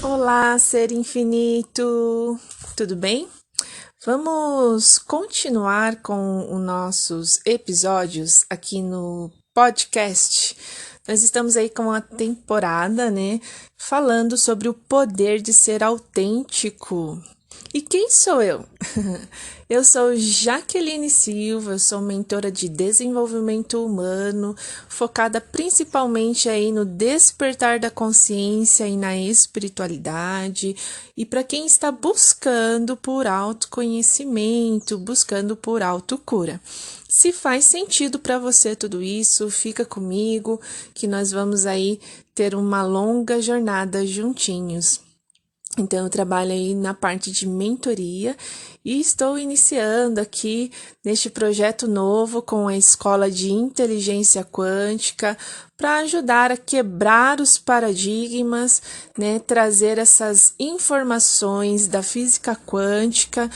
Olá, ser infinito! Tudo bem? Vamos continuar com os nossos episódios aqui no podcast. Nós estamos aí com a temporada, né? Falando sobre o poder de ser autêntico. E quem sou eu? Eu sou Jaqueline Silva, eu sou mentora de desenvolvimento humano, focada principalmente aí no despertar da consciência e na espiritualidade, e para quem está buscando por autoconhecimento, buscando por autocura. Se faz sentido para você tudo isso, fica comigo que nós vamos aí ter uma longa jornada juntinhos. Então, eu trabalho aí na parte de mentoria e estou iniciando aqui neste projeto novo com a Escola de Inteligência Quântica para ajudar a quebrar os paradigmas, né, trazer essas informações da física quântica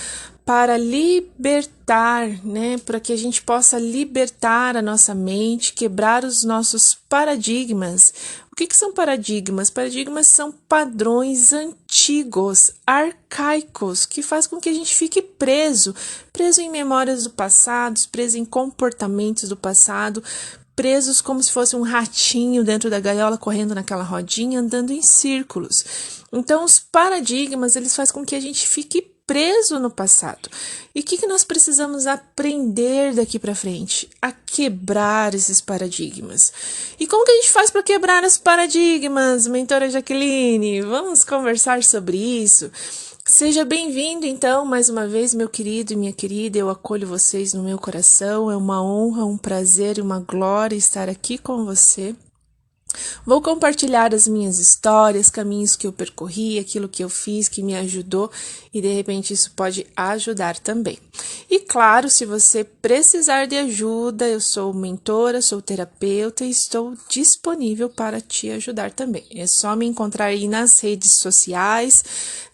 para libertar, né, para que a gente possa libertar a nossa mente, quebrar os nossos paradigmas. O que são paradigmas? Paradigmas são padrões antigos, arcaicos, que faz com que a gente fique preso em memórias do passado, preso em comportamentos do passado, presos como se fosse um ratinho dentro da gaiola, correndo naquela rodinha, andando em círculos. Então, os paradigmas, eles fazem com que a gente fique preso no passado. E o que nós precisamos aprender daqui para frente? A quebrar esses paradigmas. E como que a gente faz para quebrar os paradigmas, mentora Jaqueline? Vamos conversar sobre isso. Seja bem-vindo, então, mais uma vez, meu querido e minha querida. Eu acolho vocês no meu coração. É uma honra, um prazer e uma glória estar aqui com você. Vou compartilhar as minhas histórias, caminhos que eu percorri, aquilo que eu fiz, que me ajudou e de repente isso pode ajudar também. E claro, se você precisar de ajuda, eu sou mentora, sou terapeuta e estou disponível para te ajudar também. É só me encontrar aí nas redes sociais,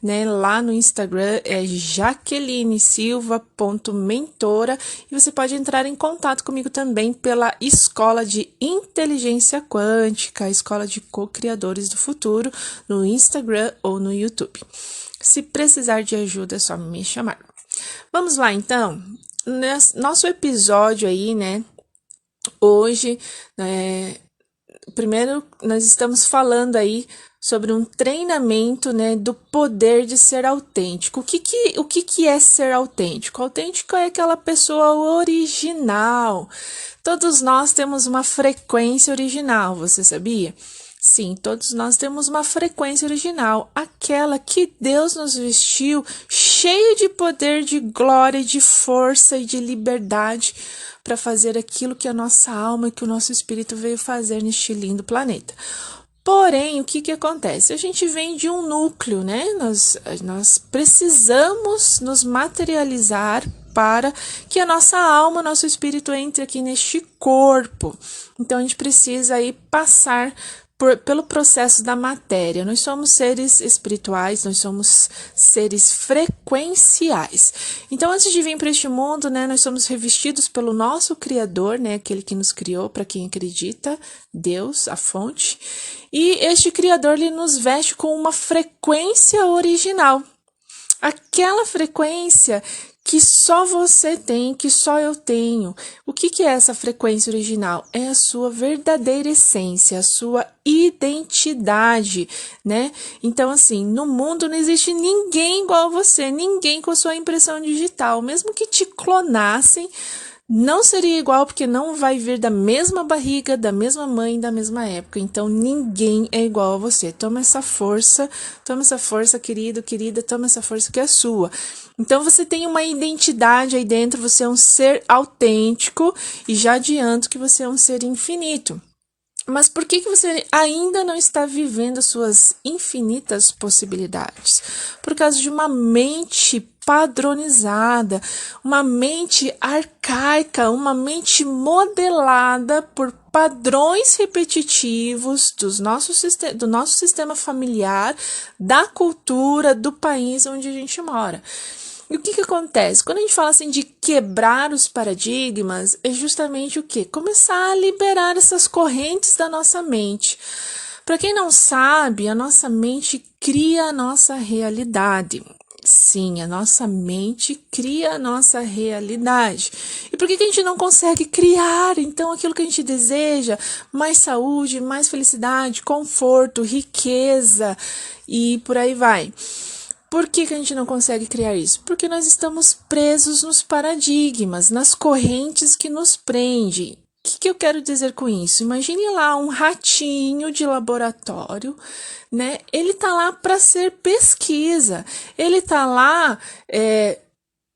né? Lá no Instagram é jaquelinesilva.mentora e você pode entrar em contato comigo também pela Escola de Inteligência Quântica, a Escola de Co-Criadores do Futuro, no Instagram ou no YouTube. Se precisar de ajuda, é só me chamar. Vamos lá, então. Nosso episódio aí, né? Hoje, primeiro nós estamos falando aí sobre um treinamento, né, do poder de ser autêntico. O que é ser autêntico? Autêntico é aquela pessoa original. Todos nós temos uma frequência original, você sabia? Sim, todos nós temos uma frequência original, aquela que Deus nos vestiu cheio de poder, de glória, de força e de liberdade para fazer aquilo que a nossa alma e que o nosso espírito veio fazer neste lindo planeta. Porém, o que acontece? A gente vem de um núcleo, né? Nós precisamos nos materializar para que a nossa alma, nosso espírito entre aqui neste corpo. Então, a gente precisa aí passar pelo processo da matéria. Nós somos seres espirituais, nós somos seres frequenciais. Então, antes de vir para este mundo, né, nós somos revestidos pelo nosso Criador, né, aquele que nos criou, para quem acredita, Deus, a fonte. E este Criador, ele nos veste com uma frequência original. Aquela frequência que só você tem, que só eu tenho. O que é essa frequência original? É a sua verdadeira essência, a sua identidade, né? Então, assim, no mundo não existe ninguém igual a você, ninguém com a sua impressão digital. Mesmo que te clonassem, não seria igual porque não vai vir da mesma barriga, da mesma mãe, da mesma época. Então, ninguém é igual a você. Toma essa força, querido, querida, toma essa força que é sua. Então, você tem uma identidade aí dentro, você é um ser autêntico e já adianto que você é um ser infinito. Mas por que você ainda não está vivendo as suas infinitas possibilidades? Por causa de uma mente padronizada, uma mente arcaica, uma mente modelada por padrões repetitivos do nosso sistema familiar, da cultura, do país onde a gente mora. E o que acontece? Quando a gente fala assim de quebrar os paradigmas, é justamente o quê? Começar a liberar essas correntes da nossa mente. Para quem não sabe, a nossa mente cria a nossa realidade. Sim, a nossa mente cria a nossa realidade. E por que a gente não consegue criar, então, aquilo que a gente deseja? Mais saúde, mais felicidade, conforto, riqueza e por aí vai. Por que a gente não consegue criar isso? Porque nós estamos presos nos paradigmas, nas correntes que nos prendem. O que eu quero dizer com isso? Imagine lá um ratinho de laboratório, né? Ele tá lá para ser pesquisa. Ele tá lá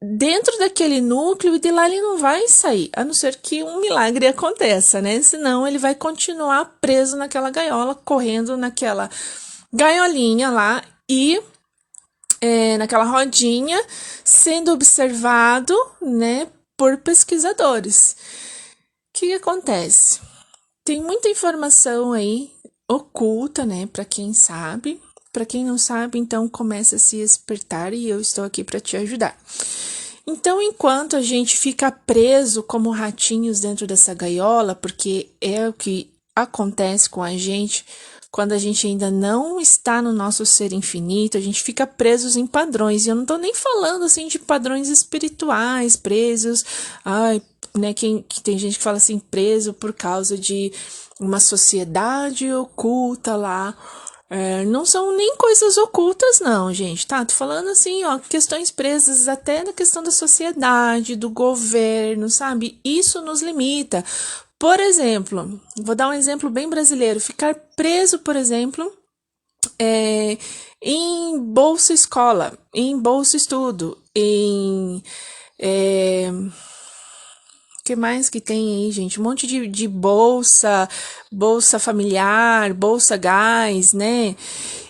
dentro daquele núcleo e de lá ele não vai sair, a não ser que um milagre aconteça, né? Senão ele vai continuar preso naquela gaiola, correndo naquela gaiolinha lá e naquela rodinha, sendo observado, né, por pesquisadores. O que acontece? Tem muita informação aí oculta, né, para quem sabe. Para quem não sabe, então começa a se despertar e eu estou aqui para te ajudar. Então, enquanto a gente fica preso como ratinhos dentro dessa gaiola, porque é o que acontece com a gente quando a gente ainda não está no nosso ser infinito, a gente fica presos em padrões. E eu não tô nem falando assim de padrões espirituais, presos, né, que tem gente que fala assim, preso por causa de uma sociedade oculta lá. Não são nem coisas ocultas, não, gente, tá? Tô falando assim, ó, questões presas até na questão da sociedade, do governo, sabe? Isso nos limita. Por exemplo, vou dar um exemplo bem brasileiro, ficar preso, por exemplo, em bolsa escola, em bolsa estudo, em que mais que tem aí, gente? Um monte de bolsa, bolsa familiar, bolsa gás, né?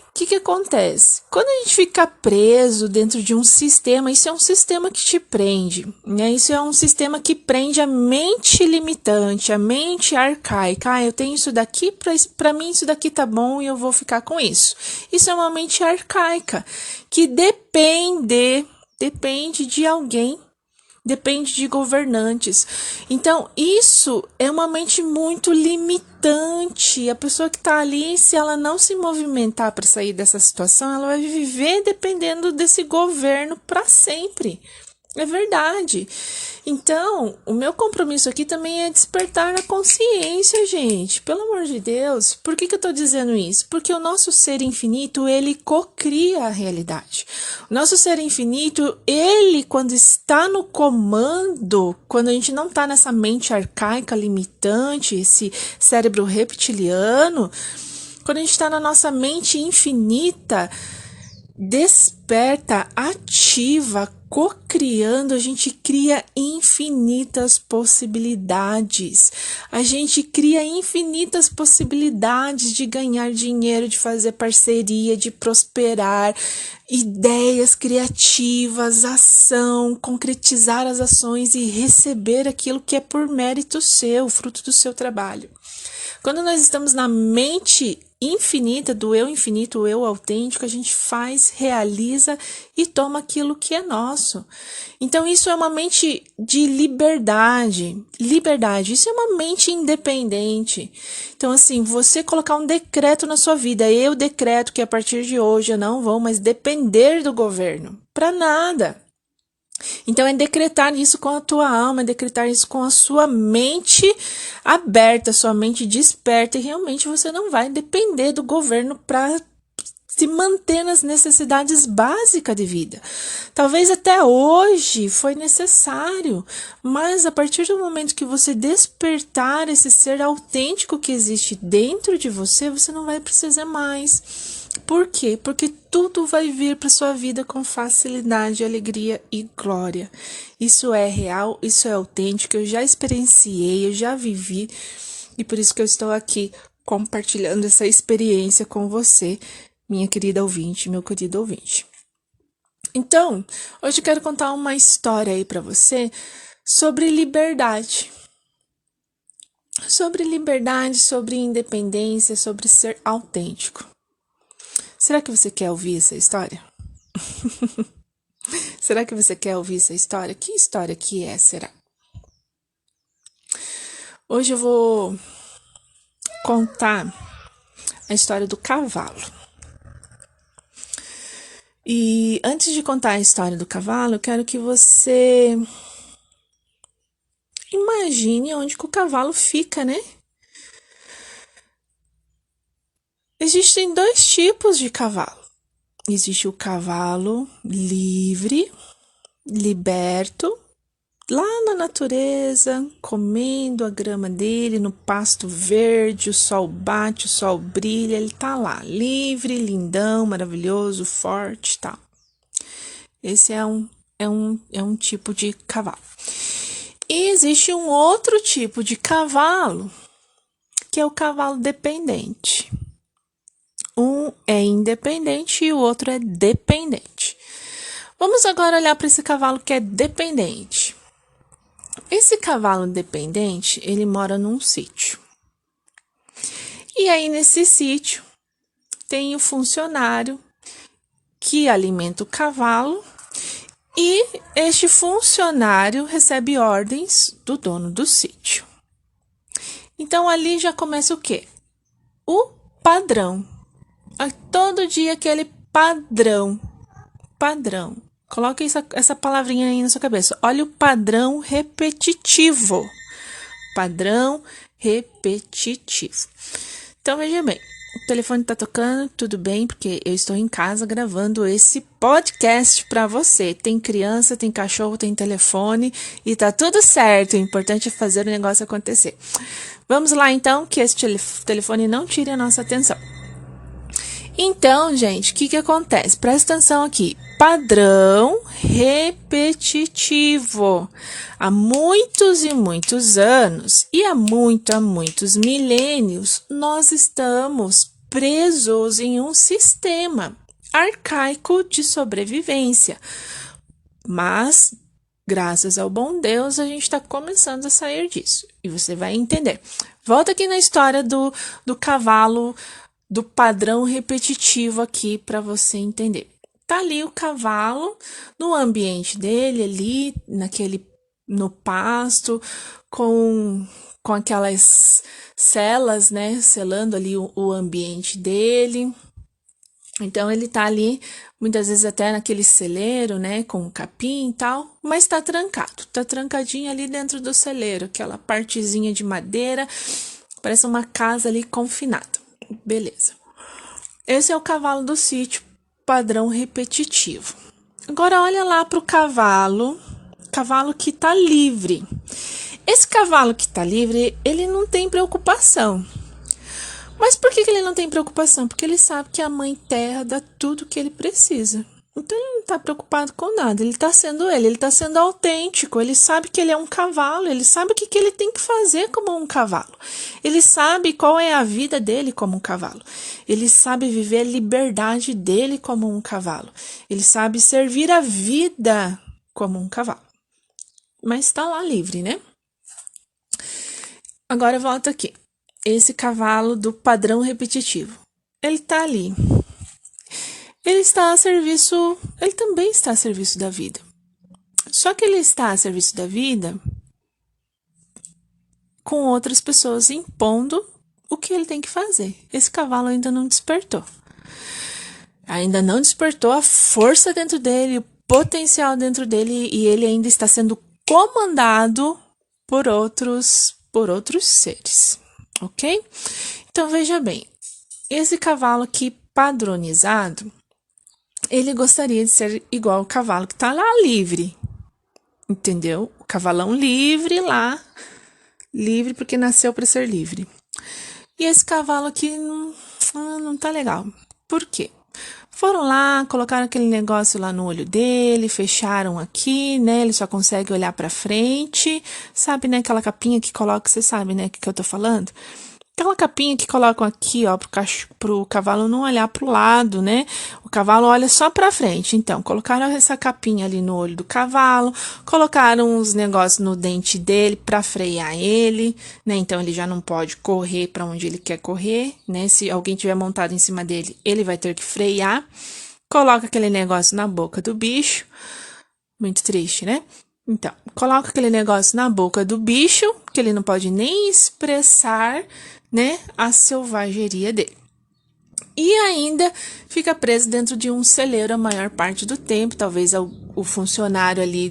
O que acontece? Quando a gente fica preso dentro de um sistema, isso é um sistema que te prende, né? Isso é um sistema que prende a mente limitante, a mente arcaica. Eu tenho isso daqui, para mim isso daqui tá bom e eu vou ficar com isso. Isso é uma mente arcaica que depende de alguém. Depende de governantes. Então, isso é uma mente muito limitante. A pessoa que está ali, se ela não se movimentar para sair dessa situação, ela vai viver dependendo desse governo para sempre. É verdade. Então, o meu compromisso aqui também é despertar a consciência, gente. Pelo amor de Deus. Por que eu tô dizendo isso? Porque o nosso ser infinito, ele cocria a realidade. O nosso ser infinito, ele, quando está no comando, quando a gente não tá nessa mente arcaica, limitante, esse cérebro reptiliano, quando a gente está na nossa mente infinita, desperta, ativa, co-criando, a gente cria infinitas possibilidades. A gente cria infinitas possibilidades de ganhar dinheiro, de fazer parceria, de prosperar, ideias criativas, ação, concretizar as ações e receber aquilo que é por mérito seu, fruto do seu trabalho. Quando nós estamos na mente infinita, do eu infinito, o eu autêntico, a gente faz, realiza e toma aquilo que é nosso. Então, isso é uma mente de liberdade. Liberdade, isso é uma mente independente. Então, assim, você colocar um decreto na sua vida, eu decreto que a partir de hoje eu não vou mais depender do governo. Para nada. Então, é decretar isso com a tua alma, é decretar isso com a sua mente aberta, sua mente desperta, e realmente você não vai depender do governo para se manter nas necessidades básicas de vida. Talvez até hoje foi necessário, mas a partir do momento que você despertar esse ser autêntico que existe dentro de você, você não vai precisar mais. Por quê? Porque tudo vai vir para sua vida com facilidade, alegria e glória. Isso é real, isso é autêntico, eu já experienciei, eu já vivi, e por isso que eu estou aqui compartilhando essa experiência com você, minha querida ouvinte, meu querido ouvinte. Então, hoje eu quero contar uma história aí para você sobre liberdade. Sobre liberdade, sobre independência, sobre ser autêntico. Será que você quer ouvir essa história? Será que você quer ouvir essa história? Que história que é, será? Hoje eu vou contar a história do cavalo. E antes de contar a história do cavalo, eu quero que você imagine onde que o cavalo fica, né? Existem dois tipos de cavalo. Existe o cavalo livre, liberto, lá na natureza, comendo a grama dele, no pasto verde, o sol bate, o sol brilha, ele tá lá, livre, lindão, maravilhoso, forte e tal. Esse é um tipo de cavalo. E existe um outro tipo de cavalo, que é o cavalo dependente. Um é independente e o outro é dependente. Vamos agora olhar para esse cavalo que é dependente. Esse cavalo dependente, ele mora num sítio. E aí, nesse sítio, tem o funcionário que alimenta o cavalo e este funcionário recebe ordens do dono do sítio. Então, ali já começa o quê? O padrão. Todo dia aquele padrão. Coloque essa palavrinha aí na sua cabeça. Olha o padrão repetitivo. Padrão repetitivo. Então, veja bem. O telefone tá tocando, tudo bem, porque eu estou em casa gravando esse podcast para você. Tem criança, tem cachorro, tem telefone e tá tudo certo. O importante é fazer o negócio acontecer. Vamos lá, então, que esse telefone não tire a nossa atenção. Então, gente, o que acontece? Presta atenção aqui. Padrão repetitivo. Há muitos e muitos anos e há muitos milênios, nós estamos presos em um sistema arcaico de sobrevivência. Mas, graças ao bom Deus, a gente está começando a sair disso. E você vai entender. Volta aqui na história do cavalo, do padrão repetitivo aqui para você entender. Tá ali o cavalo no ambiente dele, ali no pasto, com aquelas celas, né, selando ali o ambiente dele. Então ele tá ali, muitas vezes até naquele celeiro, né, com capim e tal, mas tá trancado, tá trancadinho ali dentro do celeiro, aquela partezinha de madeira, parece uma casa ali confinada. Beleza. Esse é o cavalo do sítio, padrão repetitivo. Agora olha lá para o cavalo que tá livre. Esse cavalo que tá livre, ele não tem preocupação. Mas por que ele não tem preocupação? Porque ele sabe que a mãe terra dá tudo que ele precisa. Então ele não tá preocupado com nada, ele tá sendo autêntico, ele sabe que ele é um cavalo, ele sabe o que ele tem que fazer como um cavalo. Ele sabe qual é a vida dele como um cavalo. Ele sabe viver a liberdade dele como um cavalo. Ele sabe servir a vida como um cavalo. Mas tá lá livre, né? Agora volta aqui. Esse cavalo do padrão repetitivo. Ele tá ali. Ele também está a serviço da vida. Só que ele está a serviço da vida com outras pessoas impondo o que ele tem que fazer. Esse cavalo ainda não despertou. Ainda não despertou a força dentro dele, o potencial dentro dele, e ele ainda está sendo comandado por outros seres, ok? Então, veja bem, esse cavalo aqui padronizado, ele gostaria de ser igual ao cavalo que tá lá livre, entendeu? O cavalão livre lá, livre porque nasceu para ser livre. E esse cavalo aqui não tá legal. Por quê? Foram lá, colocaram aquele negócio lá no olho dele, fecharam aqui, né? Ele só consegue olhar pra frente. Sabe, né? Aquela capinha que coloca, você sabe, né? Que eu tô falando? Aquela capinha que colocam aqui, ó, pro cavalo não olhar pro lado, né? O cavalo olha só pra frente. Então, colocaram essa capinha ali no olho do cavalo, colocaram uns negócios no dente dele pra frear ele, né? Então, ele já não pode correr pra onde ele quer correr, né? Se alguém tiver montado em cima dele, ele vai ter que frear. Coloca aquele negócio na boca do bicho. Muito triste, né? Então, coloca aquele negócio na boca do bicho, que ele não pode nem expressar, né, a selvageria dele. E ainda fica preso dentro de um celeiro a maior parte do tempo. Talvez o funcionário ali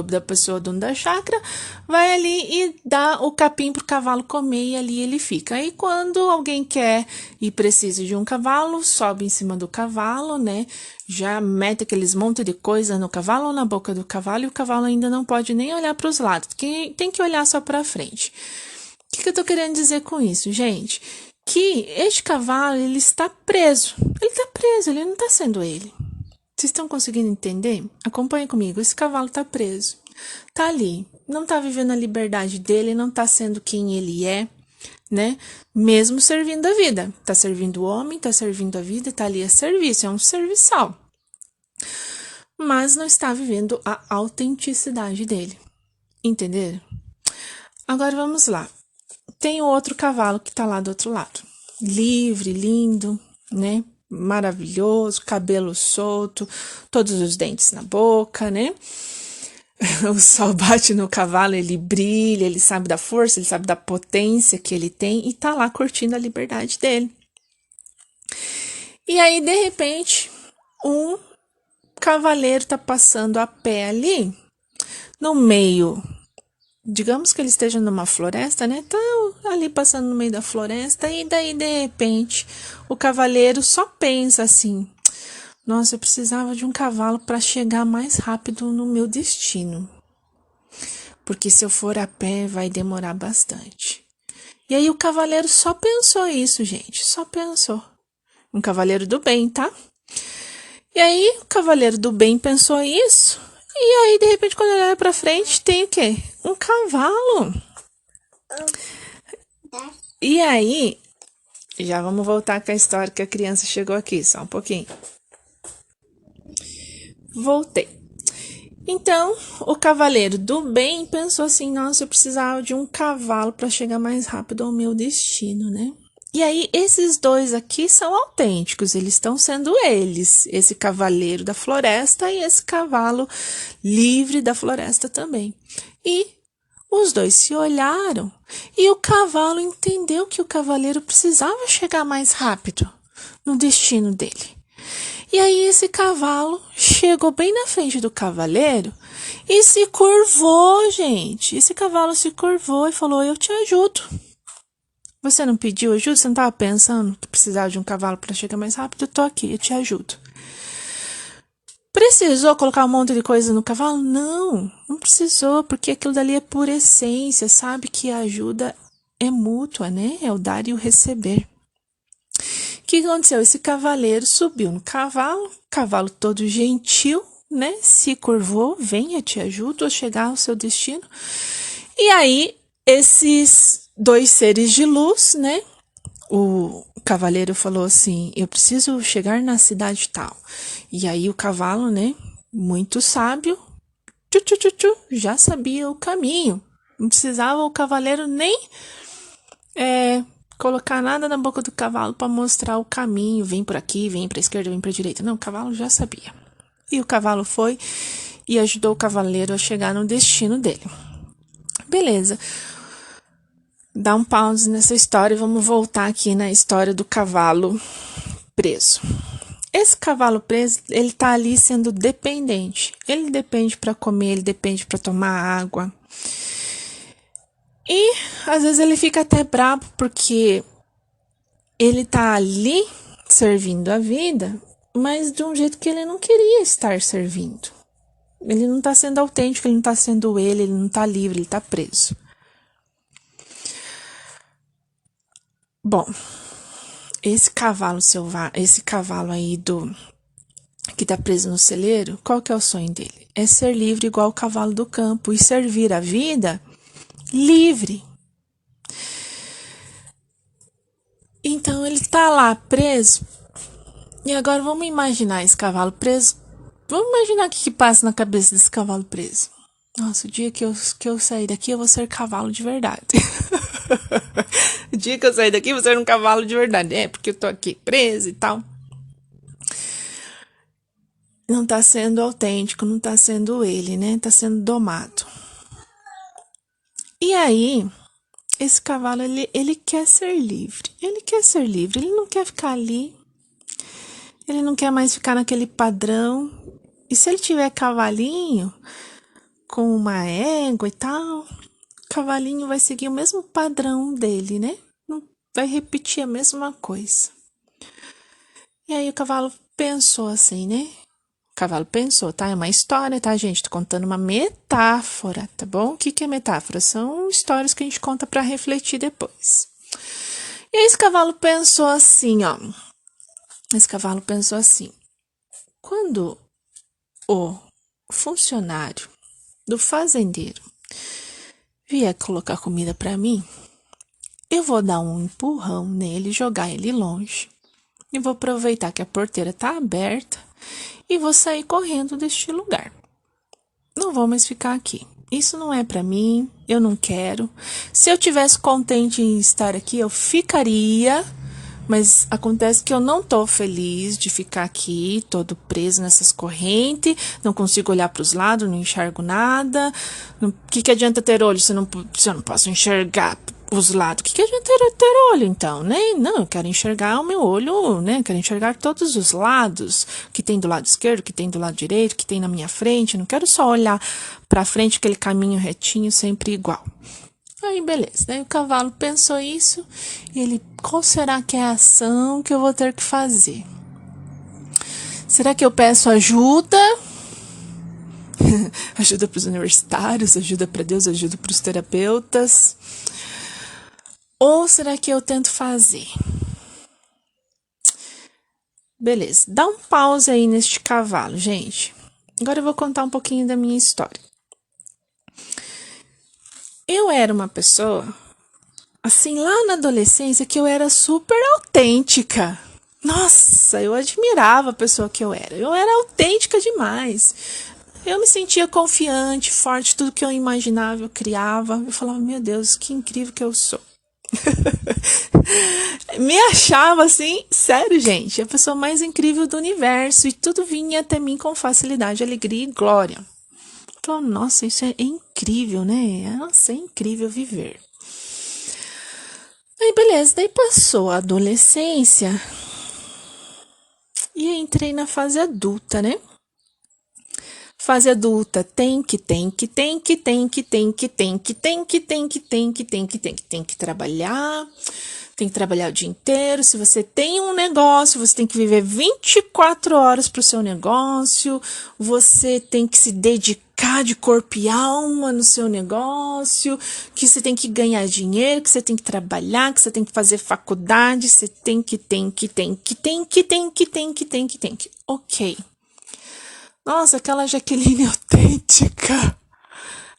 da pessoa dona da chácara vai ali e dá o capim pro cavalo comer e ali ele fica. Aí quando alguém quer e precisa de um cavalo, sobe em cima do cavalo, né? Já mete aqueles monte de coisa no cavalo ou na boca do cavalo e o cavalo ainda não pode nem olhar para os lados, tem que olhar só para frente. O que eu tô querendo dizer com isso, gente? Que este cavalo, ele está preso. Ele está preso, ele não está sendo ele. Vocês estão conseguindo entender? Acompanhe comigo, esse cavalo está preso. Tá ali, não está vivendo a liberdade dele, não está sendo quem ele é, né? Mesmo servindo a vida. Tá servindo o homem, tá servindo a vida, tá ali a serviço, é um serviçal. Mas não está vivendo a autenticidade dele. Entenderam? Agora vamos lá. Tem o outro cavalo que tá lá do outro lado. Livre, lindo, né? Maravilhoso, cabelo solto, todos os dentes na boca, né? O sol bate no cavalo, ele brilha, ele sabe da força, ele sabe da potência que ele tem e tá lá curtindo a liberdade dele. E aí, de repente, um cavaleiro tá passando a pé ali, no meio. Digamos que ele esteja numa floresta, né? Tá ali passando no meio da floresta e daí, de repente, o cavaleiro só pensa assim: nossa, eu precisava de um cavalo para chegar mais rápido no meu destino. Porque se eu for a pé, vai demorar bastante. E aí o cavaleiro só pensou isso, gente. Só pensou. Um cavaleiro do bem, tá? E aí o cavaleiro do bem pensou isso. E aí, de repente, quando ele olha pra frente, tem o quê? Um cavalo. E aí, já vamos voltar com a história que a criança chegou aqui, só um pouquinho. Voltei. Então, o cavaleiro do bem pensou assim: nossa, eu precisava de um cavalo para chegar mais rápido ao meu destino, né? E aí, esses dois aqui são autênticos, eles estão sendo eles, esse cavaleiro da floresta e esse cavalo livre da floresta também. E os dois se olharam e o cavalo entendeu que o cavaleiro precisava chegar mais rápido no destino dele. E aí esse cavalo chegou bem na frente do cavaleiro e se curvou, gente. Esse cavalo se curvou e falou: eu te ajudo. Você não pediu ajuda? Você não estava pensando que precisava de um cavalo para chegar mais rápido? Eu tô aqui, eu te ajudo. Precisou colocar um monte de coisa no cavalo? Não, não precisou, porque aquilo dali é por essência, sabe que a ajuda é mútua, né? É o dar e o receber. O que aconteceu? Esse cavaleiro subiu no cavalo todo gentil, né? Se curvou, venha, te ajudo a chegar ao seu destino. E aí, esses dois seres de luz, né? O cavaleiro falou assim: eu preciso chegar na cidade tal. E aí o cavalo, né, muito sábio, já sabia o caminho. Não precisava o cavaleiro nem colocar nada na boca do cavalo para mostrar o caminho. Vem por aqui, vem para a esquerda, vem para a direita. Não, o cavalo já sabia. E o cavalo foi e ajudou o cavaleiro a chegar no destino dele. Beleza. Dá um pause nessa história e vamos voltar aqui na história do cavalo preso. Esse cavalo preso, ele tá ali sendo dependente. Ele depende para comer, ele depende para tomar água. E às vezes ele fica até bravo porque ele tá ali servindo a vida, mas de um jeito que ele não queria estar servindo. Ele não tá sendo autêntico, ele não tá sendo ele não tá livre, ele tá preso. Bom, esse cavalo selvagem, esse cavalo aí que tá preso no celeiro, qual que é o sonho dele? É ser livre igual o cavalo do campo e servir a vida livre. Então ele tá lá preso. E agora vamos imaginar esse cavalo preso. Vamos imaginar o que passa na cabeça desse cavalo preso. Nossa, o dia que eu sair daqui, eu vou ser cavalo de verdade. O dia que eu sair daqui, eu vou ser um cavalo de verdade. É, porque eu tô aqui preso e tal. Não tá sendo autêntico, não tá sendo ele, né? Tá sendo domado. E aí, esse cavalo, ele quer ser livre. Ele quer ser livre, ele não quer ficar ali Ele não quer mais ficar naquele padrão. E se ele tiver cavalinho, com uma égua e tal, o cavalinho vai seguir o mesmo padrão dele, né? Vai repetir a mesma coisa. E aí o cavalo pensou assim, né? O cavalo pensou, tá? É uma história, tá, gente? Tô contando uma metáfora, tá bom? O que é metáfora? São histórias que a gente conta pra refletir depois. E aí esse cavalo pensou assim, ó. Esse cavalo pensou assim: quando o funcionário do fazendeiro vier colocar comida pra mim, eu vou dar um empurrão nele, jogar ele longe. E vou aproveitar que a porteira tá aberta e vou sair correndo deste lugar. Não vou mais ficar aqui. Isso não é pra mim, eu não quero. Se eu tivesse contente em estar aqui, eu ficaria, mas acontece que eu não tô feliz de ficar aqui, todo preso nessas correntes, não consigo olhar para os lados, não enxergo nada. O que adianta ter olho se eu não posso enxergar os lados? O que adianta ter olho, então, né? Não, eu quero enxergar o meu olho, né? Eu quero enxergar todos os lados, que tem do lado esquerdo, que tem do lado direito, que tem na minha frente. Não quero só olhar para frente, aquele caminho retinho, sempre igual. Aí, beleza. Daí o cavalo pensou isso e ele, qual será que é a ação que eu vou ter que fazer? Será que eu peço ajuda? Ajuda para os universitários, ajuda para Deus, ajuda para os terapeutas? Ou será que eu tento fazer? Beleza, dá um pause aí neste cavalo, gente. Agora eu vou contar um pouquinho da minha história. Eu era uma pessoa, assim, lá na adolescência, que eu era super autêntica. Nossa, eu admirava a pessoa que eu era. Eu era autêntica demais. Eu me sentia confiante, forte, tudo que eu imaginava, eu criava. Eu falava, meu Deus, que incrível que eu sou. Me achava assim, sério, gente, a pessoa mais incrível do universo. E tudo vinha até mim com facilidade, alegria e glória. Então, nossa, isso é incrível, né? Nossa, é incrível viver. Aí, beleza, daí passou a adolescência e entrei na fase adulta, né? Fase adulta tem que trabalhar, tem que trabalhar o dia inteiro. Se você tem um negócio, você tem que viver 24 horas para o seu negócio, você tem que se dedicar de corpo e alma no seu negócio, que você tem que ganhar dinheiro, que você tem que trabalhar, que você tem que fazer faculdade, você tem que. Ok. Nossa, aquela Jaqueline autêntica.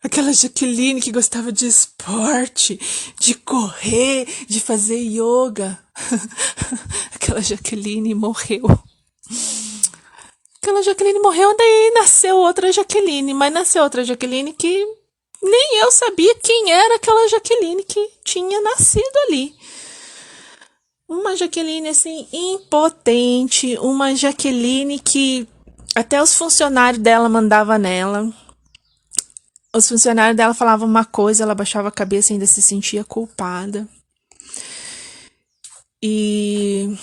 Aquela Jaqueline que gostava de esporte, de correr, de fazer yoga. Aquela Jaqueline morreu. Aquela Jaqueline morreu, daí nasceu outra Jaqueline. Mas nasceu outra Jaqueline que nem eu sabia quem era aquela Jaqueline que tinha nascido ali. Uma Jaqueline, assim, impotente. Uma Jaqueline que até os funcionários dela mandavam nela. Os funcionários dela falavam uma coisa, ela baixava a cabeça e ainda se sentia culpada. E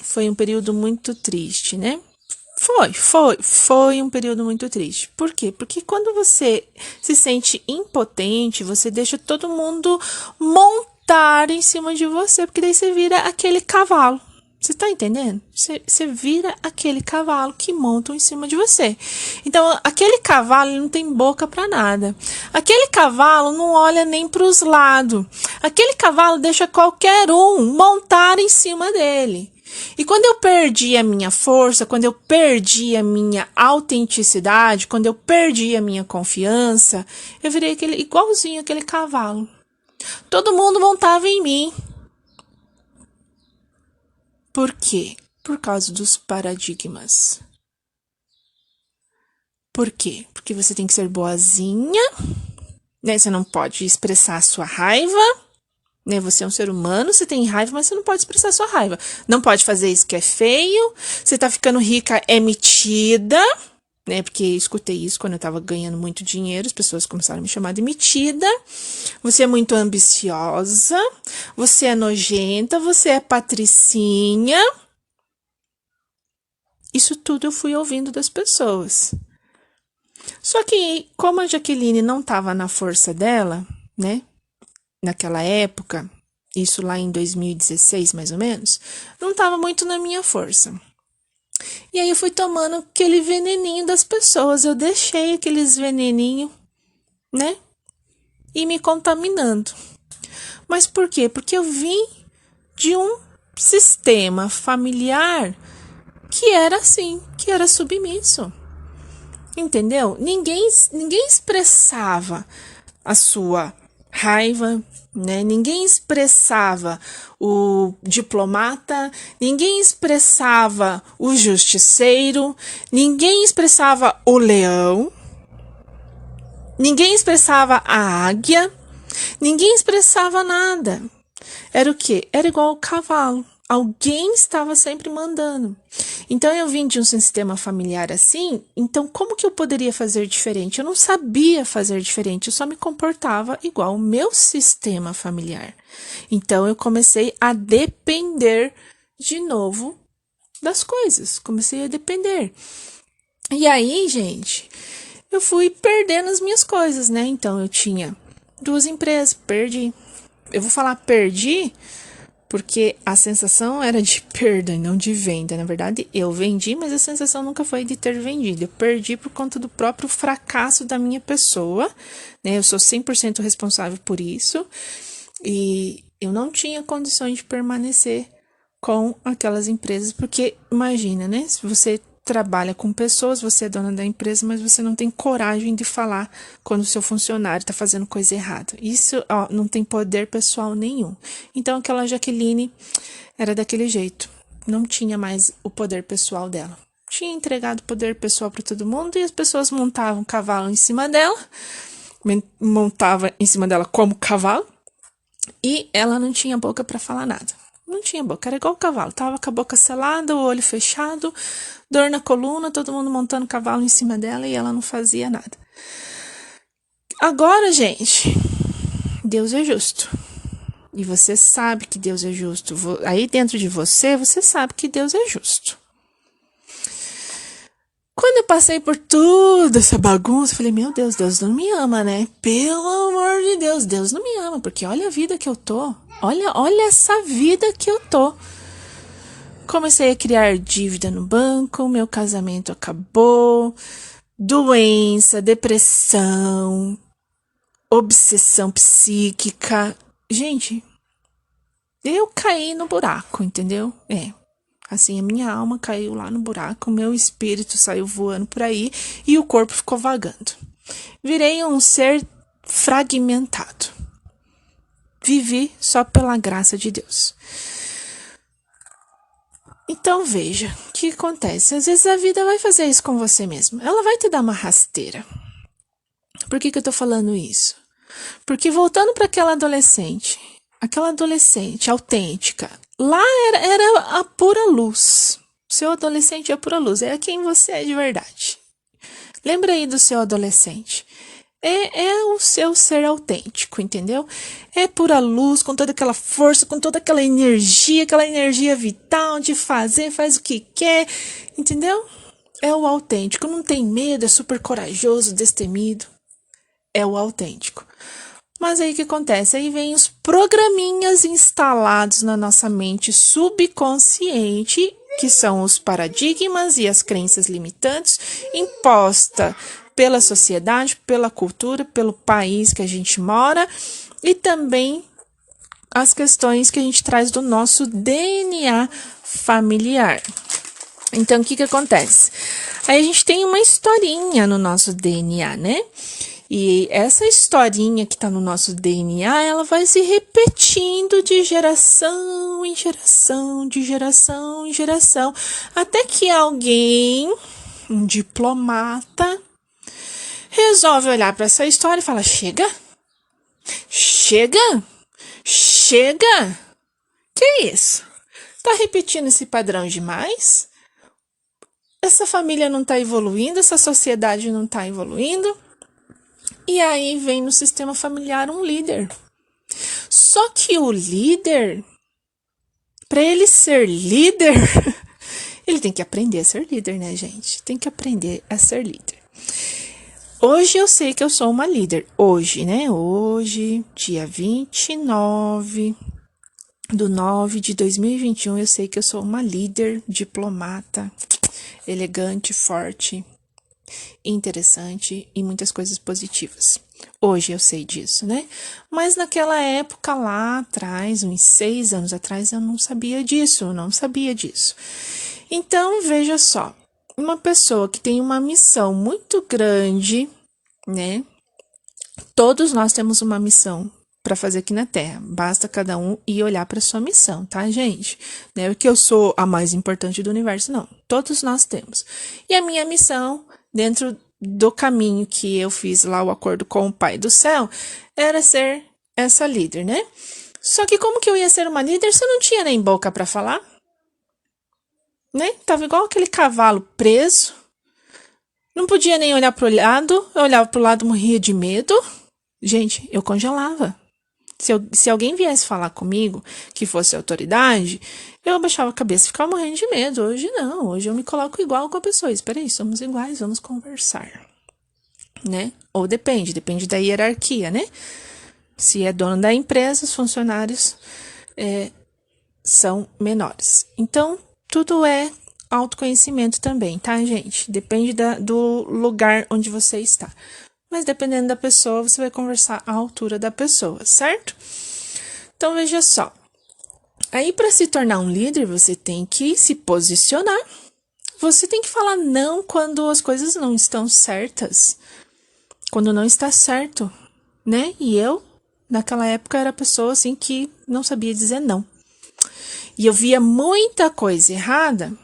foi um período muito triste, né? Foi um período muito triste. Por quê? Porque quando você se sente impotente, você deixa todo mundo montar em cima de você, porque daí você vira aquele cavalo. Você tá entendendo? Você vira aquele cavalo que montam em cima de você. Então, aquele cavalo ele não tem boca para nada. Aquele cavalo não olha nem para os lados. Aquele cavalo deixa qualquer um montar em cima dele. E quando eu perdi a minha força, quando eu perdi a minha autenticidade, quando eu perdi a minha confiança, eu virei igualzinho aquele cavalo. Todo mundo montava em mim. Por quê? Por causa dos paradigmas. Por quê? Porque você tem que ser boazinha, né? Você não pode expressar a sua raiva, né? Você é um ser humano, você tem raiva, mas você não pode expressar a sua raiva. Não pode fazer isso que é feio. Você tá ficando rica, é metida, né? Porque eu escutei isso quando eu tava ganhando muito dinheiro, as pessoas começaram a me chamar de metida. Você é muito ambiciosa, você é nojenta, você é patricinha. Isso tudo eu fui ouvindo das pessoas. Só que, como a Jaqueline não estava na força dela, né? Naquela época, isso lá em 2016, mais ou menos, não estava muito na minha força. E aí eu fui tomando aquele veneninho das pessoas. Eu deixei aqueles veneninhos, né? E me contaminando. Mas por quê? Porque eu vim de um sistema familiar que era assim, que era submisso. Entendeu? Ninguém expressava a sua raiva, né? Ninguém expressava o diplomata, ninguém expressava o justiceiro, ninguém expressava o leão, ninguém expressava a águia, ninguém expressava nada. Era o quê? Era igual ao cavalo. Alguém estava sempre mandando. Então eu vim de um sistema familiar assim, então como que eu poderia fazer diferente? Eu não sabia fazer diferente, eu só me comportava igual o meu sistema familiar. Então eu comecei a depender de novo das coisas, comecei a depender. E aí, gente, eu fui perdendo as minhas coisas, né? Então eu tinha 2 empresas, perdi. Eu vou falar perdi porque a sensação era de perda e não de venda. Na verdade, eu vendi, mas a sensação nunca foi de ter vendido. Eu perdi por conta do próprio fracasso da minha pessoa, né? Eu sou 100% responsável por isso. E eu não tinha condições de permanecer com aquelas empresas, porque imagina, né? Se você trabalha com pessoas, você é dona da empresa, mas você não tem coragem de falar quando o seu funcionário está fazendo coisa errada. Isso, ó, não tem poder pessoal nenhum. Então, aquela Jaqueline era daquele jeito. Não tinha mais o poder pessoal dela. Tinha entregado poder pessoal para todo mundo e as pessoas montavam cavalo em cima dela, montava em cima dela como cavalo, e ela não tinha boca para falar nada. Não tinha boca, era igual o cavalo. Tava com a boca selada, o olho fechado, dor na coluna, todo mundo montando cavalo em cima dela e ela não fazia nada. Agora, gente, Deus é justo. E você sabe que Deus é justo. Aí dentro de você, você sabe que Deus é justo. Quando eu passei por toda essa bagunça, eu falei, meu Deus, Deus não me ama, né? Pelo amor de Deus, Deus não me ama, porque olha a vida que eu tô. Olha essa vida que eu tô. Comecei a criar dívida no banco, meu casamento acabou, doença, depressão, obsessão psíquica. Gente, eu caí no buraco, entendeu? Assim, a minha alma caiu lá no buraco, o meu espírito saiu voando por aí e o corpo ficou vagando. Virei um ser fragmentado. Vivi só pela graça de Deus. Então veja, o que acontece? Às vezes a vida vai fazer isso com você mesmo. Ela vai te dar uma rasteira. Por que eu tô falando isso? Porque voltando para aquela adolescente autêntica, lá era a pura luz. Seu adolescente é a pura luz, é quem você é de verdade. Lembra aí do seu adolescente. É o seu ser autêntico, entendeu? É pura luz, com toda aquela força, com toda aquela energia vital de fazer, faz o que quer, entendeu? É o autêntico, não tem medo, é super corajoso, destemido. É o autêntico. Mas aí o que acontece? Aí vem os programinhas instalados na nossa mente subconsciente, que são os paradigmas e as crenças limitantes imposta pela sociedade, pela cultura, pelo país que a gente mora e também as questões que a gente traz do nosso DNA familiar. Então, o que acontece? Aí a gente tem uma historinha no nosso DNA, né? E essa historinha que tá no nosso DNA, ela vai se repetindo de geração em geração, de geração em geração, até que alguém, um diplomata, resolve olhar para essa história e fala: chega, que é isso? Tá repetindo esse padrão demais? Essa família não tá evoluindo, essa sociedade não tá evoluindo. E aí vem no sistema familiar um líder. Só que o líder, para ele ser líder, Ele tem que aprender a ser líder, né, gente? Tem que aprender a ser líder. Hoje eu sei que eu sou uma líder. Hoje, né? Hoje, dia 29/9/2021, eu sei que eu sou uma líder, diplomata, elegante, forte, interessante e muitas coisas positivas. Hoje eu sei disso, né? Mas naquela época lá atrás, uns 6 anos atrás, eu não sabia disso, Então, veja só, uma pessoa que tem uma missão muito grande, né? Todos nós temos uma missão para fazer aqui na Terra. Basta cada um ir olhar para sua missão, tá, gente? Não é que eu sou a mais importante do universo, não. Todos nós temos. E a minha missão, dentro do caminho que eu fiz lá, o acordo com o Pai do Céu, era ser essa líder, né? Só que como que eu ia ser uma líder se eu não tinha nem boca para falar? Né? Tava igual aquele cavalo preso. Não podia nem olhar pro lado. Eu olhava pro lado, morria de medo. Gente, eu congelava. Se alguém viesse falar comigo, que fosse autoridade, eu abaixava a cabeça e ficava morrendo de medo. Hoje não, hoje eu me coloco igual com a pessoa. Espera aí, somos iguais, vamos conversar. Né? Ou depende da hierarquia, né? Se é dono da empresa, os funcionários são menores. Então, tudo é autoconhecimento também, tá, gente? Depende do lugar onde você está. Mas dependendo da pessoa, você vai conversar à altura da pessoa, certo? Então, veja só. Aí, para se tornar um líder, você tem que se posicionar. Você tem que falar não quando as coisas não estão certas. Quando não está certo, né? E eu, naquela época, era a pessoa, assim, que não sabia dizer não. E eu via muita coisa errada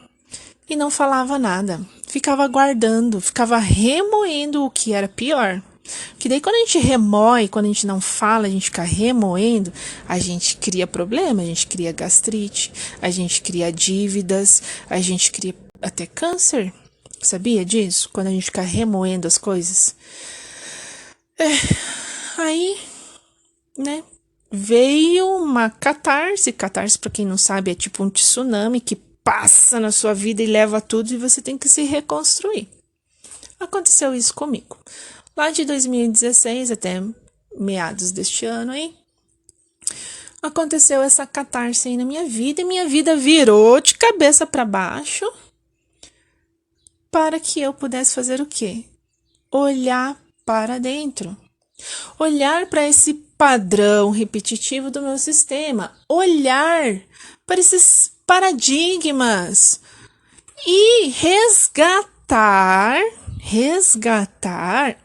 e não falava nada. Ficava guardando, ficava remoendo o que era pior. Porque daí quando a gente remoe, quando a gente não fala, a gente fica remoendo, a gente cria problema, a gente cria gastrite, a gente cria dívidas, a gente cria até câncer. Sabia disso? Quando a gente fica remoendo as coisas. Aí, né? Veio uma catarse. Catarse, pra quem não sabe, é tipo um tsunami que passa na sua vida e leva tudo e você tem que se reconstruir. Aconteceu isso comigo. Lá de 2016 até meados deste ano aí, aconteceu essa catarse aí na minha vida e minha vida virou de cabeça para baixo para que eu pudesse fazer o quê? Olhar para dentro. Olhar para esse padrão repetitivo do meu sistema. Olhar para esses paradigmas e resgatar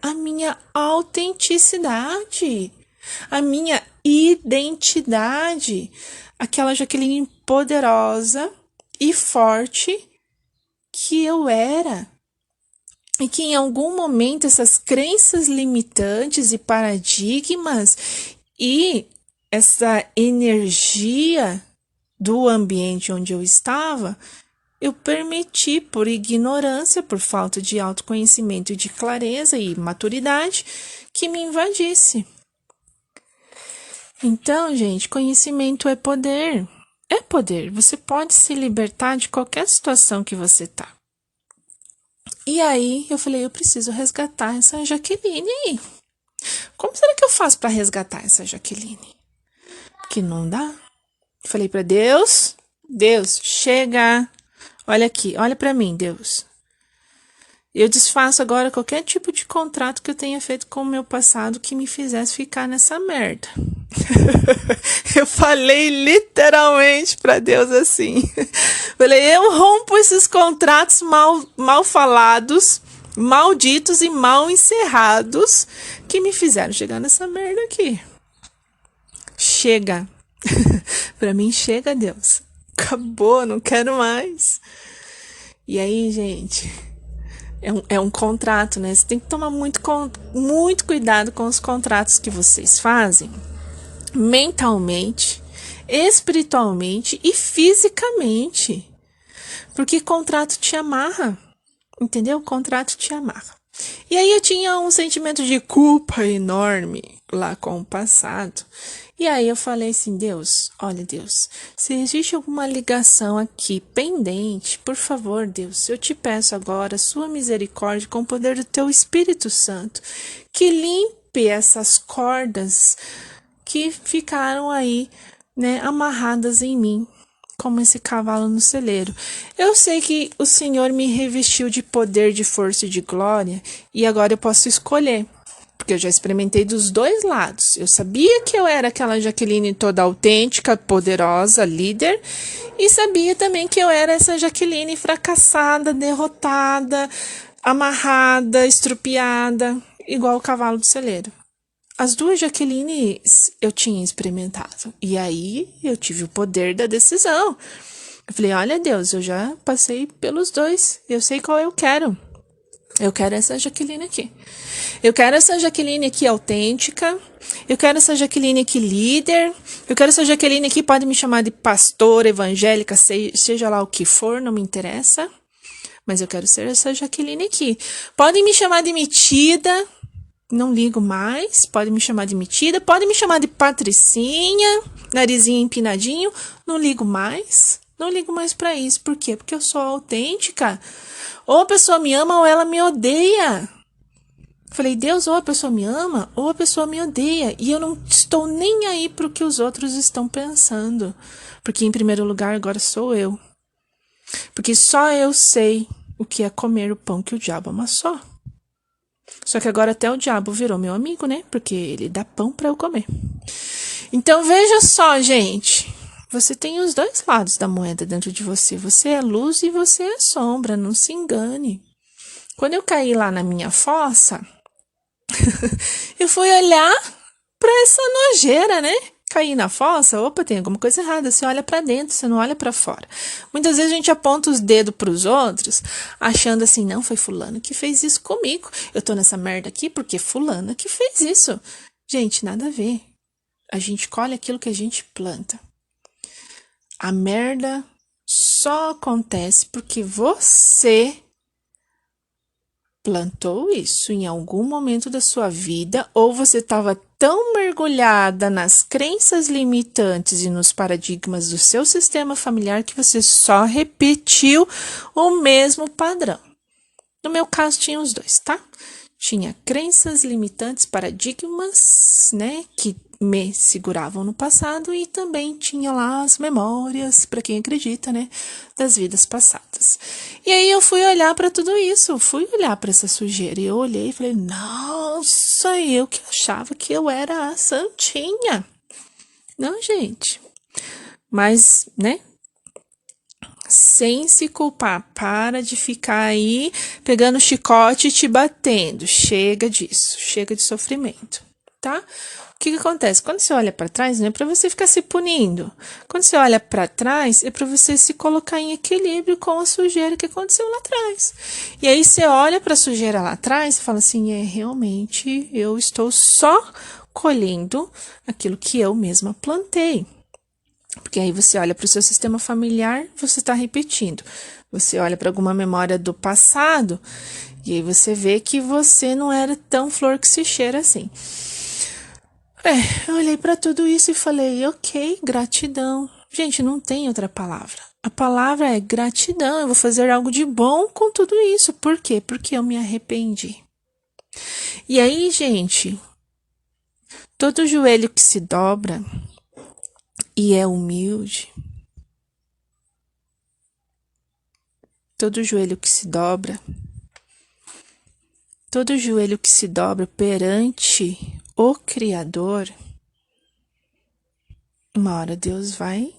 a minha autenticidade, a minha identidade, aquela Jaqueline poderosa e forte que eu era. E que em algum momento essas crenças limitantes e paradigmas e essa energia do ambiente onde eu estava, eu permiti, por ignorância, por falta de autoconhecimento e de clareza e maturidade, que me invadisse. Então, gente, conhecimento é poder. É poder. Você pode se libertar de qualquer situação que você tá. E aí, eu falei, eu preciso resgatar essa Jaqueline aí. Como será que eu faço para resgatar essa Jaqueline? Que não dá. Falei para Deus, chega. Olha aqui, olha para mim, Deus. Eu desfaço agora qualquer tipo de contrato que eu tenha feito com o meu passado que me fizesse ficar nessa merda. Eu falei literalmente para Deus assim. Falei, eu rompo esses contratos mal falados, malditos e mal encerrados que me fizeram chegar nessa merda aqui. Chega. Para mim, chega, Deus. Acabou, não quero mais. E aí, gente, é um contrato, né? Você tem que tomar muito cuidado com os contratos que vocês fazem, mentalmente, espiritualmente e fisicamente. Porque contrato te amarra, entendeu? Contrato te amarra. E aí eu tinha um sentimento de culpa enorme lá com o passado. E aí eu falei assim, Deus, olha Deus, se existe alguma ligação aqui pendente, por favor, Deus, eu te peço agora, sua misericórdia com o poder do teu Espírito Santo, que limpe essas cordas que ficaram aí, né, amarradas em mim, como esse cavalo no celeiro. Eu sei que o Senhor me revestiu de poder, de força e de glória, e agora eu posso escolher. Porque eu já experimentei dos dois lados. Eu sabia que eu era aquela Jaqueline toda autêntica, poderosa, líder. E sabia também que eu era essa Jaqueline fracassada, derrotada, amarrada, estrupiada, igual o cavalo do celeiro. As duas Jaquelines eu tinha experimentado. E aí eu tive o poder da decisão. Eu falei, olha Deus, eu já passei pelos dois. Eu sei qual eu quero. Eu quero essa Jaqueline aqui. Eu quero essa Jaqueline aqui autêntica. Eu quero essa Jaqueline aqui líder. Eu quero essa Jaqueline aqui, pode me chamar de pastora, evangélica, seja lá o que for, não me interessa. Mas eu quero ser essa Jaqueline aqui. Podem me chamar de metida, não ligo mais. Podem me chamar de metida. Podem me chamar de patricinha, narizinho empinadinho, não ligo mais. Não ligo mais pra isso. Por quê? Porque eu sou autêntica. Ou a pessoa me ama ou ela me odeia. Falei, Deus, ou a pessoa me ama ou a pessoa me odeia. E eu não estou nem aí pro que os outros estão pensando. Porque em primeiro lugar agora sou eu. Porque só eu sei o que é comer o pão que o diabo amassou. Só que agora até o diabo virou meu amigo, né? Porque ele dá pão pra eu comer. Então veja só, gente. Você tem os dois lados da moeda dentro de você. Você é luz e você é sombra. Não se engane. Quando eu caí lá na minha fossa, eu fui olhar pra essa nojeira, né? Caí na fossa, opa, tem alguma coisa errada. Você olha pra dentro, você não olha pra fora. Muitas vezes a gente aponta os dedos pros outros, achando assim, não, foi fulano que fez isso comigo. Eu tô nessa merda aqui porque fulana que fez isso. Gente, nada a ver. A gente colhe aquilo que a gente planta. A merda só acontece porque você plantou isso em algum momento da sua vida, ou você estava tão mergulhada nas crenças limitantes e nos paradigmas do seu sistema familiar que você só repetiu o mesmo padrão. No meu caso, tinha os dois, tá? Tinha crenças limitantes, paradigmas, né, que me seguravam no passado, e também tinha lá as memórias, para quem acredita, né, das vidas passadas. E aí eu fui olhar para tudo isso, fui olhar para essa sujeira, e eu olhei e falei, nossa, eu que achava que eu era a santinha. Não, gente. Mas, né, sem se culpar, para de ficar aí pegando chicote e te batendo. Chega disso, chega de sofrimento, tá? O que acontece? Quando você olha para trás, não é para você ficar se punindo. Quando você olha para trás, é para você se colocar em equilíbrio com a sujeira que aconteceu lá atrás. E aí você olha para a sujeira lá atrás e fala assim, realmente eu estou só colhendo aquilo que eu mesma plantei. Porque aí você olha para o seu sistema familiar, você está repetindo. Você olha para alguma memória do passado, e aí você vê que você não era tão flor que se cheira assim. Eu olhei para tudo isso e falei, ok, gratidão. Gente, não tem outra palavra. A palavra é gratidão. Eu vou fazer algo de bom com tudo isso. Por quê? Porque eu me arrependi. E aí, gente, todo joelho que se dobra e é humilde, todo joelho que se dobra perante o Criador, uma hora Deus vai,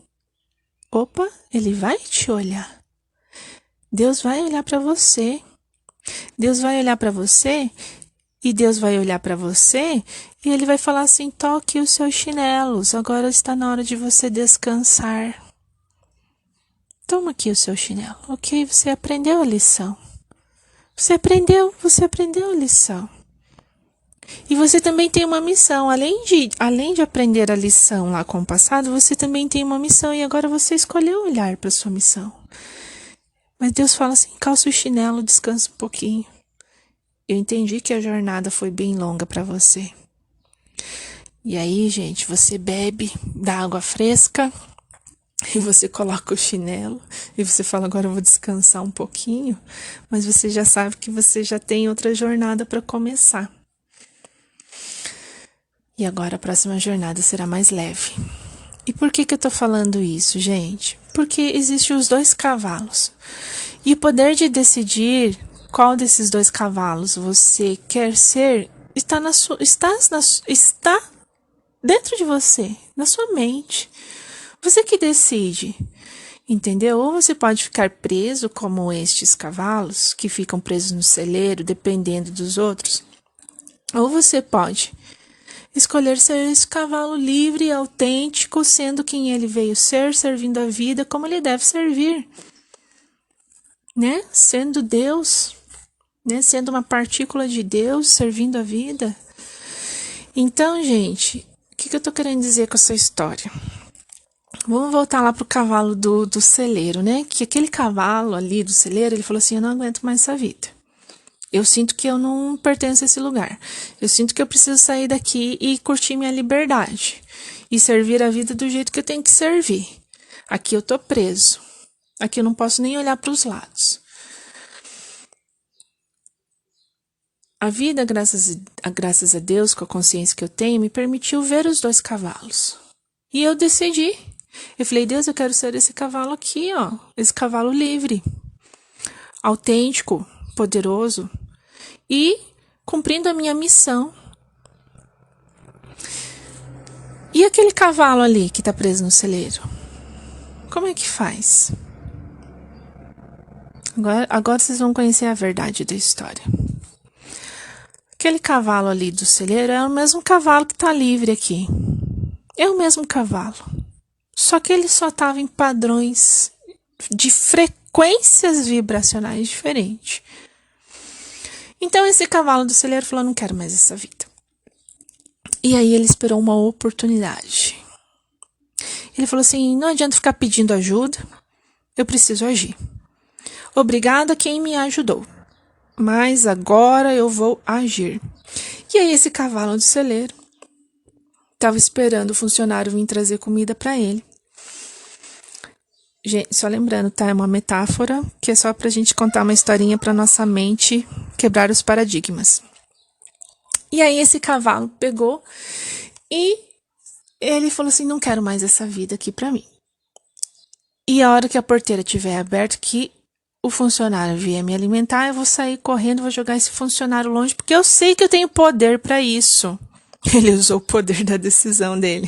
Ele vai te olhar. Deus vai olhar para você. Deus vai olhar para você e Deus vai olhar para você e Ele vai falar assim, toque os seus chinelos, agora está na hora de você descansar. Toma aqui o seu chinelo, ok? Você aprendeu a lição. Você aprendeu a lição. E você também tem uma missão. Além de aprender a lição lá com o passado, você também tem uma missão. E agora você escolheu olhar para sua missão. Mas Deus fala assim, calça o chinelo, descansa um pouquinho. Eu entendi que a jornada foi bem longa para você. E aí, gente, você bebe da água fresca e você coloca o chinelo e você fala, agora eu vou descansar um pouquinho, mas você já sabe que você já tem outra jornada para começar. E agora a próxima jornada será mais leve. E por que eu tô falando isso, gente? Porque existem os 2 cavalos. E o poder de decidir qual desses 2 cavalos você quer ser está está dentro de você, na sua mente. Você que decide, entendeu? Ou você pode ficar preso como estes cavalos que ficam presos no celeiro, dependendo dos outros. Ou você pode escolher ser esse cavalo livre e autêntico, sendo quem ele veio ser, servindo a vida como ele deve servir, né? Sendo Deus, né? Sendo uma partícula de Deus, servindo a vida. Então, gente, o que eu tô querendo dizer com essa história? Vamos voltar lá pro cavalo do celeiro, né? Que aquele cavalo ali do celeiro, ele falou assim, eu não aguento mais essa vida. Eu sinto que eu não pertenço a esse lugar. Eu sinto que eu preciso sair daqui e curtir minha liberdade. E servir a vida do jeito que eu tenho que servir. Aqui eu tô preso. Aqui eu não posso nem olhar para os lados. A vida, graças a Deus, com a consciência que eu tenho, me permitiu ver os 2 cavalos. E eu decidi. Eu falei, Deus, eu quero ser esse cavalo aqui, ó. Esse cavalo livre. Autêntico, poderoso. E cumprindo a minha missão. E aquele cavalo ali que tá preso no celeiro? Como é que faz? Agora vocês vão conhecer a verdade da história. Aquele cavalo ali do celeiro é o mesmo cavalo que tá livre aqui. É o mesmo cavalo. Só que ele só tava em padrões de frequências vibracionais diferentes. Então esse cavalo do celeiro falou, não quero mais essa vida. E aí ele esperou uma oportunidade. Ele falou assim, não adianta ficar pedindo ajuda, eu preciso agir. Obrigado a quem me ajudou, mas agora eu vou agir. E aí esse cavalo do celeiro estava esperando o funcionário vir trazer comida para ele. Gente, só lembrando, tá? É uma metáfora que é só pra gente contar uma historinha pra nossa mente quebrar os paradigmas. E aí esse cavalo pegou e ele falou assim, não quero mais essa vida aqui pra mim. E a hora que a porteira estiver aberta, que o funcionário vier me alimentar, eu vou sair correndo, vou jogar esse funcionário longe, porque eu sei que eu tenho poder pra isso. Ele usou o poder da decisão dele.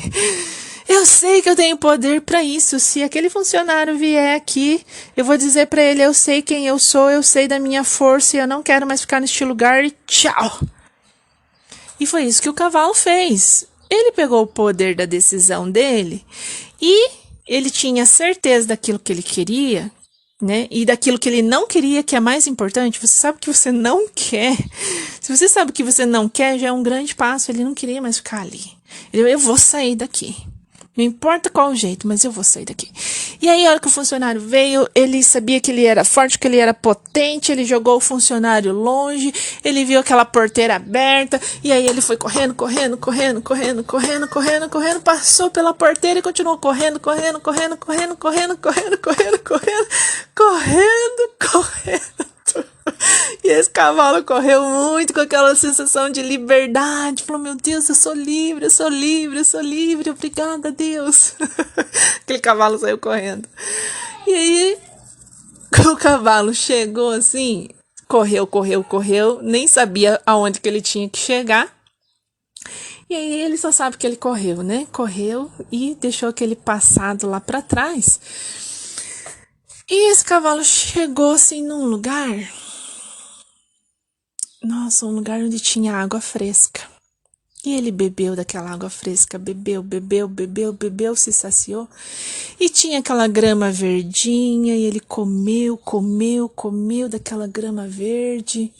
Eu sei que eu tenho poder pra isso. Se aquele funcionário vier aqui, eu vou dizer pra ele, eu sei quem eu sou, eu sei da minha força e eu não quero mais ficar neste lugar e tchau. E foi isso que o cavalo fez. Ele pegou o poder da decisão dele e ele tinha certeza daquilo que ele queria, né? E daquilo que ele não queria, que é mais importante. Você sabe que você não quer. Se você sabe que você não quer, já é um grande passo. Ele não queria mais ficar ali. Eu vou sair daqui. Não importa qual jeito, mas eu vou sair daqui. E aí, a hora que o funcionário veio, ele sabia que ele era forte, que ele era potente, ele jogou o funcionário longe, ele viu aquela porteira aberta, e aí ele foi correndo, passou pela porteira e continuou correndo. E esse cavalo correu muito com aquela sensação de liberdade. Falou, meu Deus, eu sou livre, obrigada, Deus. Aquele cavalo saiu correndo. E aí, o cavalo chegou assim, correu, nem sabia aonde que ele tinha que chegar. E aí ele só sabe que ele correu, né? Correu e deixou aquele passado lá pra trás. E esse cavalo chegou assim num lugar... Nossa, um lugar onde tinha água fresca. E ele bebeu daquela água fresca, bebeu, se saciou. E tinha aquela grama verdinha, e ele comeu daquela grama verde.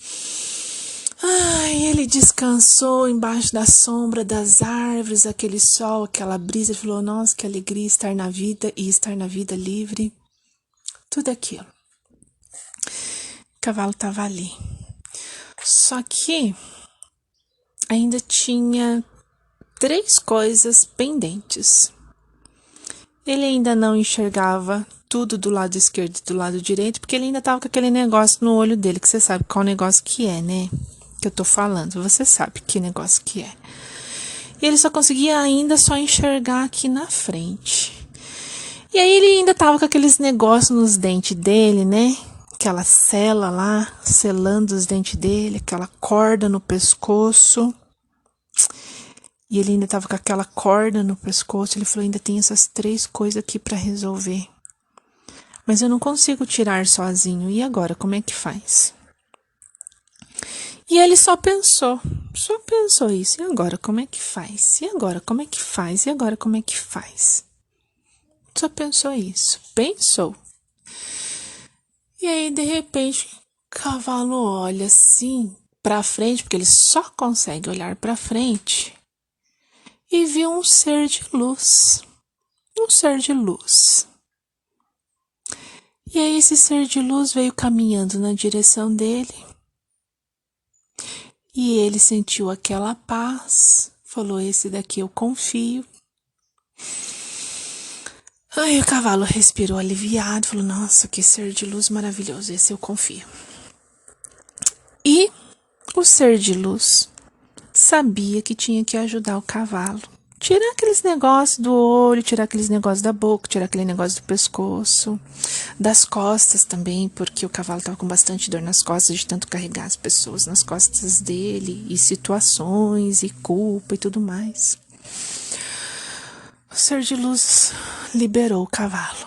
Ai, ele descansou embaixo da sombra das árvores, aquele sol, aquela brisa. Ele falou, nossa, que alegria estar na vida e estar na vida livre. Tudo aquilo. O cavalo estava ali. Só que ainda tinha 3 coisas pendentes. Ele ainda não enxergava tudo do lado esquerdo e do lado direito, porque ele ainda estava com aquele negócio no olho dele, que você sabe qual negócio que é, né? Que eu tô falando, você sabe que negócio que é. E ele só conseguia ainda só enxergar aqui na frente. E aí ele ainda tava com aqueles negócios nos dentes dele, né? Aquela cela lá, selando os dentes dele, aquela corda no pescoço. E ele ainda tava com aquela corda no pescoço. Ele falou, ainda tem essas 3 coisas aqui pra resolver. Mas eu não consigo tirar sozinho. E agora, como é que faz? E ele só pensou isso. E agora, como é que faz? E agora, como é que faz? E agora, como é que faz? Só pensou isso. Pensou. E aí, de repente, o cavalo olha assim pra frente, porque ele só consegue olhar pra frente, e viu um ser de luz. Um ser de luz. E aí, esse ser de luz veio caminhando na direção dele. E ele sentiu aquela paz. Falou, esse daqui eu confio. Aí o cavalo respirou aliviado. Falou, nossa, que ser de luz maravilhoso. Esse eu confio. E o ser de luz sabia que tinha que ajudar o cavalo. Tirar aqueles negócios do olho, tirar aqueles negócios da boca, tirar aquele negócio do pescoço, das costas também, porque o cavalo estava com bastante dor nas costas de tanto carregar as pessoas nas costas dele, e situações, e culpa e tudo mais. O ser de luz liberou o cavalo.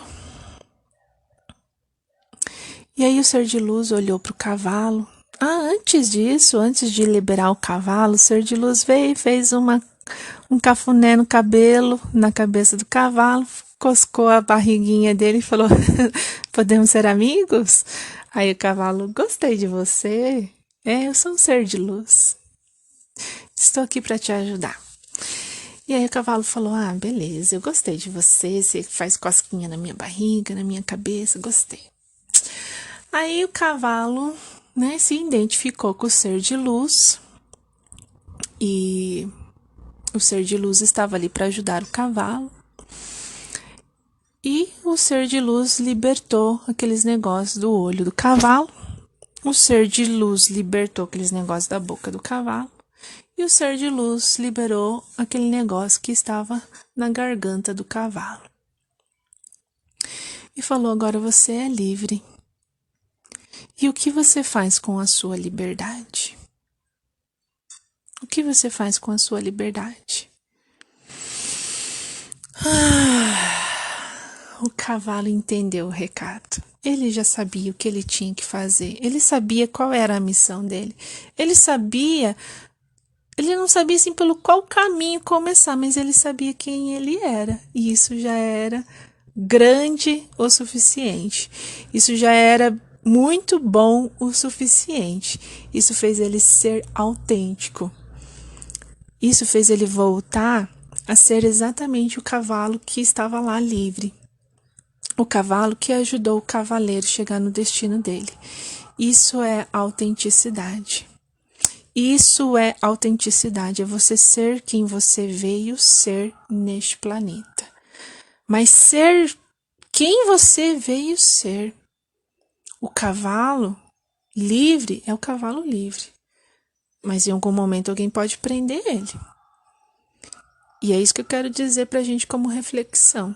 E aí o ser de luz olhou para o cavalo. Antes disso, antes de liberar o cavalo, o ser de luz veio e fez um cafuné no cabelo, na cabeça do cavalo, coscou a barriguinha dele e falou, podemos ser amigos? Aí o cavalo, gostei de você. Eu sou um ser de luz. Estou aqui para te ajudar. E aí o cavalo falou, beleza, eu gostei de você, você faz cosquinha na minha barriga, na minha cabeça, gostei. Aí o cavalo, né, se identificou com o ser de luz e o ser de luz estava ali para ajudar o cavalo. E o ser de luz libertou aqueles negócios do olho do cavalo. O ser de luz libertou aqueles negócios da boca do cavalo. E o ser de luz liberou aquele negócio que estava na garganta do cavalo. E falou, agora você é livre. E o que você faz com a sua liberdade? O que você faz com a sua liberdade? O cavalo entendeu o recado. Ele já sabia o que ele tinha que fazer. Ele sabia qual era a missão dele. Ele não sabia assim pelo qual caminho começar, mas ele sabia quem ele era. E isso já era grande o suficiente. Isso já era muito bom o suficiente. Isso fez ele ser autêntico. Isso fez ele voltar a ser exatamente o cavalo que estava lá livre. O cavalo que ajudou o cavaleiro a chegar no destino dele. Isso é autenticidade. Isso é autenticidade. É você ser quem você veio ser neste planeta. Mas ser quem você veio ser. O cavalo livre é o cavalo livre. Mas em algum momento alguém pode prender ele. E é isso que eu quero dizer pra gente como reflexão.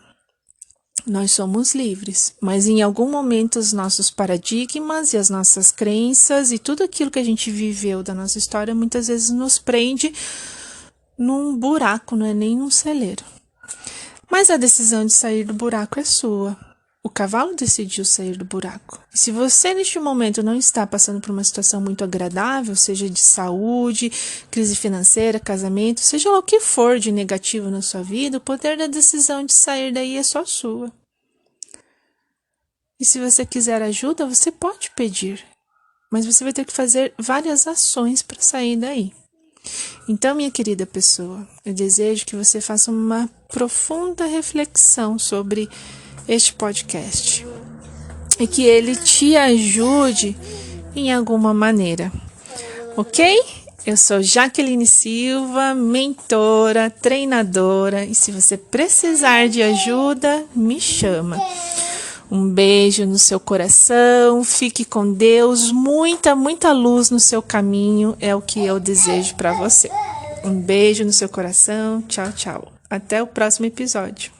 Nós somos livres, mas em algum momento os nossos paradigmas e as nossas crenças e tudo aquilo que a gente viveu da nossa história muitas vezes nos prende num buraco, não é nem num celeiro. Mas a decisão de sair do buraco é sua. O cavalo decidiu sair do buraco. E se você neste momento não está passando por uma situação muito agradável, seja de saúde, crise financeira, casamento, seja lá o que for de negativo na sua vida, o poder da decisão de sair daí é só sua. E se você quiser ajuda, você pode pedir, mas você vai ter que fazer várias ações para sair daí. Então, minha querida pessoa, eu desejo que você faça uma profunda reflexão sobre este podcast e que ele te ajude em alguma maneira, ok? Eu sou Jaqueline Silva, mentora, treinadora, e se você precisar de ajuda, me chama. Um beijo no seu coração, fique com Deus, muita, muita luz no seu caminho, é o que eu desejo para você. Um beijo no seu coração, tchau, tchau. Até o próximo episódio.